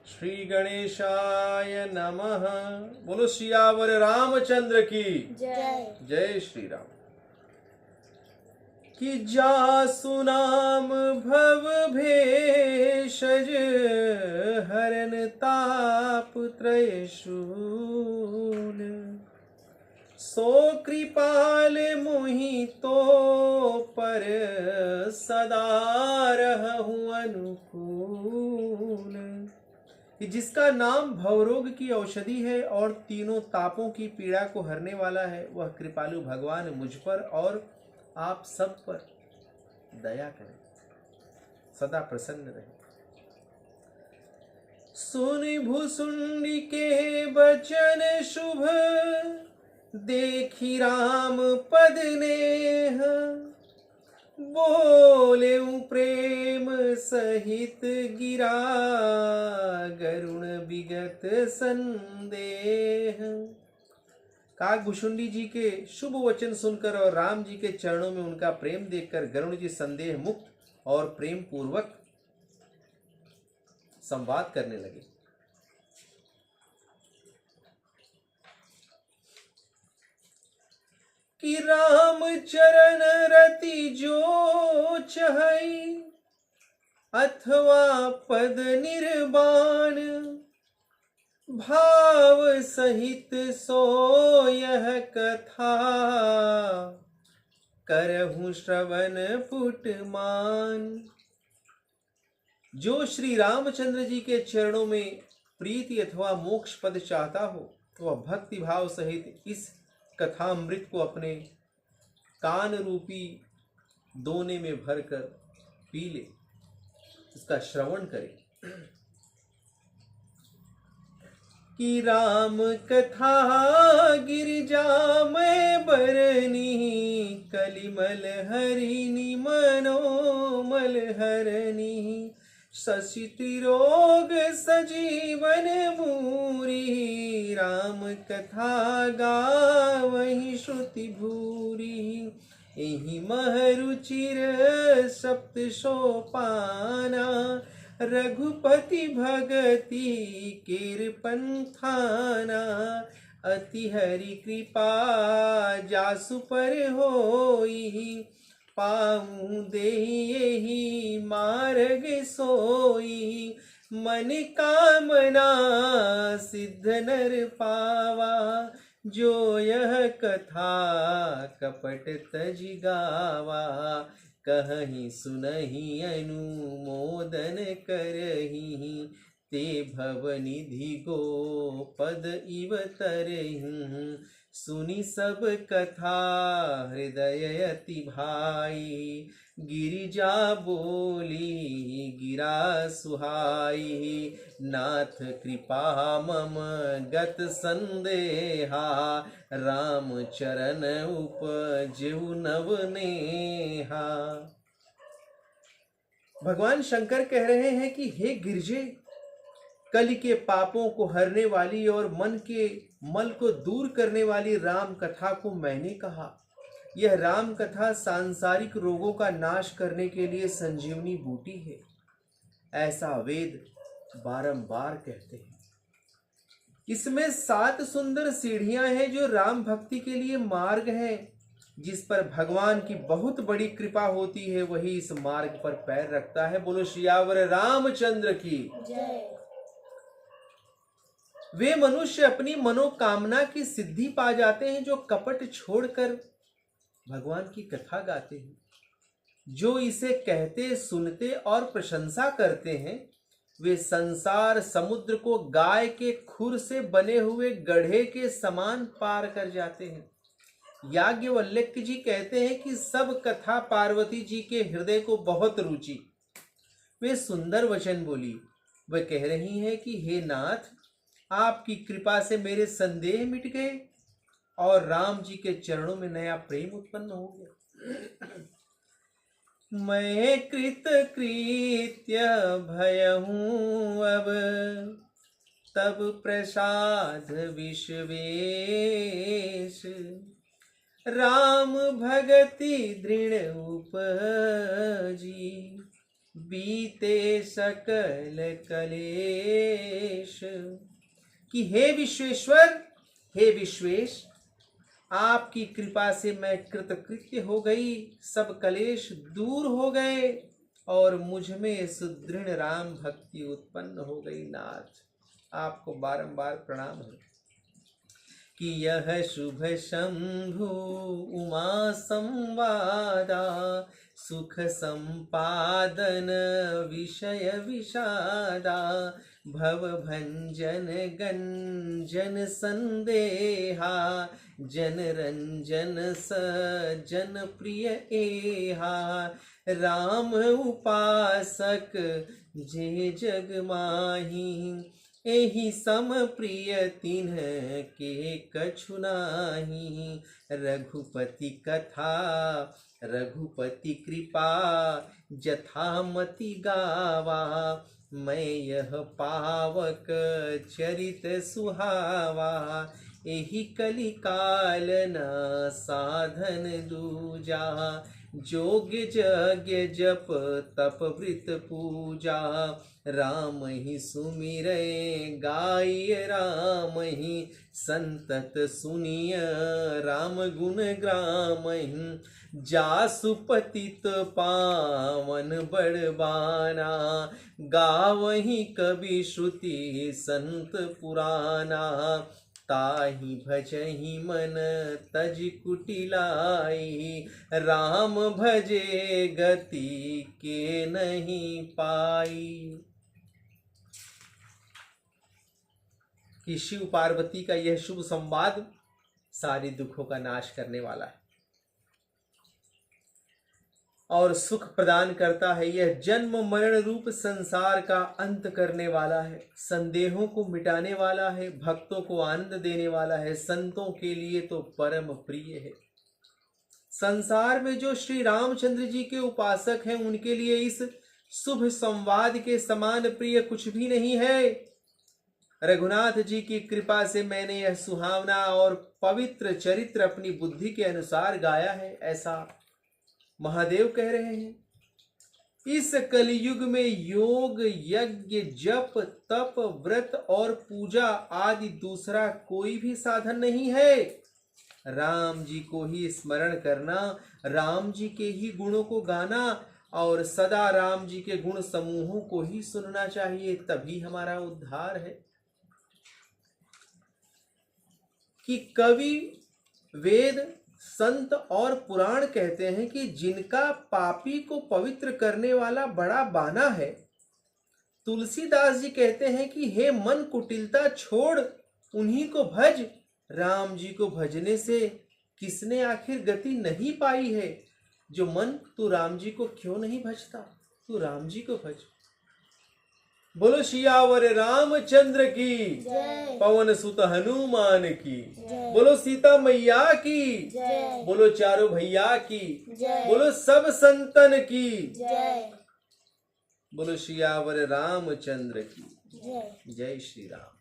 श्री गणेशाय नमः। बोलो सियावर रामचंद्र की जय। जय श्री राम। कि जासु नाम भव भेषज हरन ताप त्रय शूल, सो कृपाल मुहि तो पर सदा रहूं अनुकूल। कि जिसका नाम भवरोग की औषधि है और तीनों तापों की पीड़ा को हरने वाला है, वह कृपालु भगवान मुझ पर और आप सब पर दया करें, सदा प्रसन्न रहे। सुन भुसुंडी के वचन शुभ, देखी राम पद नेह, बोले प्रेम सहित गिरा गरुण विगत संदेह। काकभूषुंडी जी के शुभ वचन सुनकर और राम जी के चरणों में उनका प्रेम देखकर गरुण जी संदेह मुक्त और प्रेम पूर्वक संवाद करने लगे। कि राम चरण रति जो चहई, अथवा पद निर्वाण, भाव सहित सो यह कथा, करहूं श्रवण पुटमान। जो श्री रामचंद्र जी के चरणों में प्रीति अथवा मोक्ष पद चाहता हो, वह भक्ति भाव सहित इस कथामृत को अपने कान रूपी दोने में भरकर पी ले, इसका श्रवण करे। कि राम कथा गिरिजा में बरनी, कलिमल हरिणी मनोमल हरनी, शशि त्रिरोग सजीवन मूरी, राम कथा गावहि श्रुति भूरी। एहि महरुचिर सप्त सोपाना, रघुपति भगति कीर्पन थाना, अति हरि कृपा जासु पर होई, पाऊं देहि मार्ग सोई, मन कामना सिद्ध नर पावा, जो यह कथा कपट तज गावा, कहहि सुनहि अनुमोदन करहि, ते भवनिधि गोपद इव तरहि, सुनि सब कथा हृदय अति भाई, गिरिजा बोली गिरा सुहाई, नाथ कृपा मम गत संदेहा, राम चरण उपजहु नव नेहा। भगवान शंकर कह रहे हैं कि हे गिरजे, कलि के पापों को हरने वाली और मन के मल को दूर करने वाली राम कथा को मैंने कहा। यह राम कथा सांसारिक रोगों का नाश करने के लिए संजीवनी बूटी है, ऐसा वेद बारंबार कहते हैं। इसमें 7 सुंदर सीढ़ियां हैं जो राम भक्ति के लिए मार्ग है। जिस पर भगवान की बहुत बड़ी कृपा होती है, वही इस मार्ग पर पैर रखता है। बोलो सियावर रामचंद्र की जय। वे मनुष्य अपनी मनोकामना की सिद्धि पा जाते हैं जो कपट छोड़कर भगवान की कथा गाते हैं। जो इसे कहते, सुनते और प्रशंसा करते हैं, वे संसार समुद्र को गाय के खुर से बने हुए गड्ढे के समान पार कर जाते हैं। याज्ञवल्क्य जी कहते हैं कि सब कथा पार्वती जी के हृदय को बहुत रुचि। वे सुंदर वचन बोली। वे कह रही हैं कि हे नाथ, आपकी कृपा से मेरे संदेह मिट गए और राम जी के चरणों में नया प्रेम उत्पन्न हो गया। मैं कृत कृत्य भयहूँ अब, तब प्रसाद विश्वेश, राम भगति दृढ़ उपजी, बीते सकल कलेश। कि हे विश्वेश्वर, हे विश्वेश, आपकी कृपा से मैं कृतकृत्य हो गई, सब कलेश दूर हो गए और मुझ में सुदृढ़ राम भक्ति उत्पन्न हो गई। नाथ, आपको बारंबार प्रणाम है। कि यह शुभ शंभु उमा संवादा, सुख संपादन विषय विषादा, भव भंजन गंजन संदेहा, जन रंजन सजन प्रिय एहा, राम उपासक जे जग माही, एहि सम प्रिय तिन्ह के कछु नाही। रघुपति कथा रघुपति कृपा, जथामति गावा, मैं यह पावक चरित सुहावा, एहि कलि काल न साधन दूजा, जोग यज्ञ जप तप व्रत पूजा, राम ही सुमिरै गाय राम ही, संतत सुनिय राम गुण ग्राम ही, जासु पतित पावन बड़बाना, गावहि कवि श्रुति संत पुराना, ताहि भजहि मन तज कुटिलाई, राम भजे गति के नहीं पाई। कि शिव पार्वती का यह शुभ संवाद सारे दुखों का नाश करने वाला है और सुख प्रदान करता है। यह जन्म मरण रूप संसार का अंत करने वाला है, संदेहों को मिटाने वाला है, भक्तों को आनंद देने वाला है, संतों के लिए तो परम प्रिय है। संसार में जो श्री रामचंद्र जी के उपासक हैं उनके लिए इस शुभ संवाद के समान प्रिय कुछ भी नहीं है। रघुनाथ जी की कृपा से मैंने यह सुहावना और पवित्र चरित्र अपनी बुद्धि के अनुसार गाया है, ऐसा महादेव कह रहे हैं। इस कलयुग में योग यज्ञ जप तप व्रत और पूजा आदि दूसरा कोई भी साधन नहीं है। राम जी को ही स्मरण करना, राम जी के ही गुणों को गाना और सदा राम जी के गुण समूहों को ही सुनना चाहिए, तभी हमारा उद्धार है। कि कवि वेद संत और पुराण कहते हैं कि जिनका पापी को पवित्र करने वाला बड़ा बाना है। तुलसीदास जी कहते हैं कि हे मन कुटिलता छोड़, उन्हीं को भज। राम जी को भजने से किसने आखिर गति नहीं पाई है। जो मन, तू राम जी को क्यों नहीं भजता? तू राम जी को भज। बोलो सियावर रामचंद्र की जय, पवन सुत हनुमान की जय, बोलो सीता मैया की जय, बोलो चारों भैया की जय, बोलो सब संतन की जय, बोलो सियावर रामचंद्र की जय। जय श्री राम।